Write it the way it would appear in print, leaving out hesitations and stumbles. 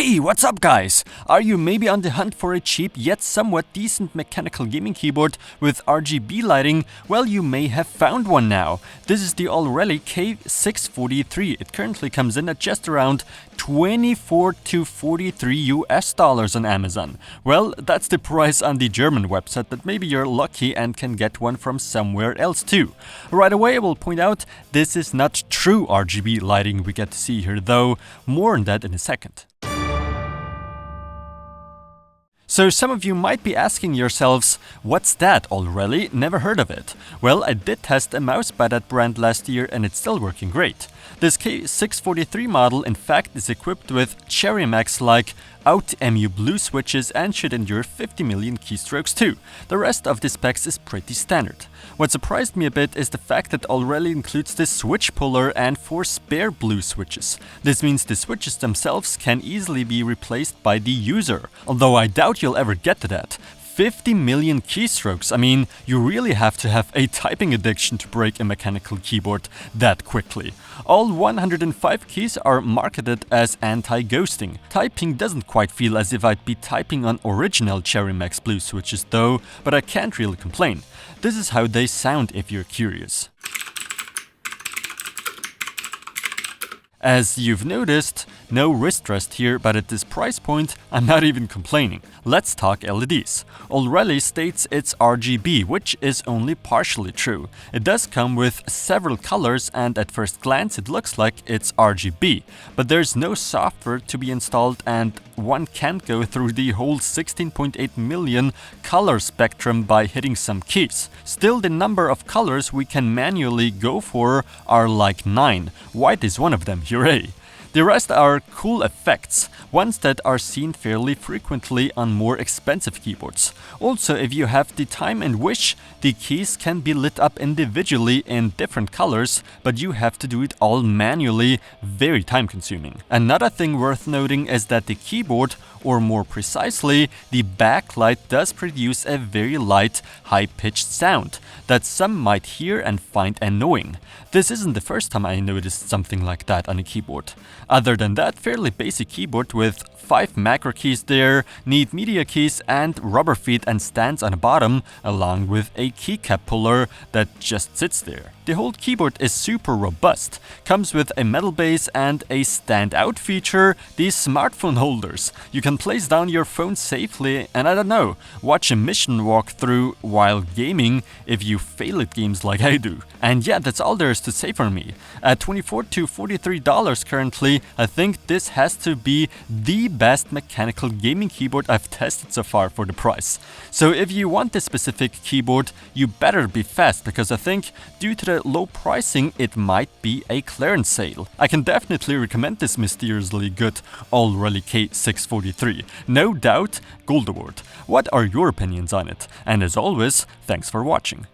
Hey, what's up guys? Are you maybe on the hunt for a cheap yet somewhat decent mechanical gaming keyboard with RGB lighting? Well, you may have found one now. This is the aLLreLi K643. It currently comes in at just around $24 to $43 on Amazon. Well, that's the price on the German website, but maybe you're lucky and can get one from somewhere else too. Right away I will point out this is not true RGB lighting we get to see here though. More on that in a second. So some of you might be asking yourselves, what's that aLLreLi? Never heard of it. Well, I did test a mouse by that brand last year and it's still working great. This K643 model in fact is equipped with Cherry Max-like out-MU blue switches and should endure 50 million keystrokes too. The rest of the specs is pretty standard. What surprised me a bit is the fact that aLLreLi includes this switch puller and 4 spare blue switches. This means the switches themselves can easily be replaced by the user, although I doubt you'll ever get to that. 50 million keystrokes, I mean, you really have to have a typing addiction to break a mechanical keyboard that quickly. All 105 keys are marketed as anti-ghosting. Typing doesn't quite feel as if I'd be typing on original Cherry Max blue switches though, but I can't really complain. This is how they sound if you're curious. As you've noticed, no wrist rest here, but at this price point, I'm not even complaining. Let's talk LEDs. aLLreLi states it's RGB, which is only partially true. It does come with several colors and at first glance it looks like it's RGB, but there's no software to be installed and one can't go through the whole 16.8 million color spectrum by hitting some keys. Still, the number of colors we can manually go for are like 9. White is one of them, hooray! The rest are cool effects, ones that are seen fairly frequently on more expensive keyboards. Also, if you have the time and wish, the keys can be lit up individually in different colors, but you have to do it all manually, very time consuming. Another thing worth noting is that the keyboard, or more precisely, the backlight does produce a very light, high-pitched sound that some might hear and find annoying. This isn't the first time I noticed something like that on a keyboard. Other than that, fairly basic keyboard with 5 macro keys there, neat media keys and rubber feet and stands on the bottom, along with a keycap puller that just sits there. The whole keyboard is super robust, comes with a metal base and a standout feature, these smartphone holders. You can place down your phone safely and I don't know, watch a mission walkthrough while gaming if you fail at games like I do. And yeah, that's all there is to say for me. At $24 to $43 currently, I think this has to be the best mechanical gaming keyboard I've tested so far for the price. So if you want this specific keyboard, you better be fast because I think due to the low pricing, it might be a clearance sale. I can definitely recommend this mysteriously good aLLreLi K643. No doubt, Gold Award. What are your opinions on it? And as always, thanks for watching.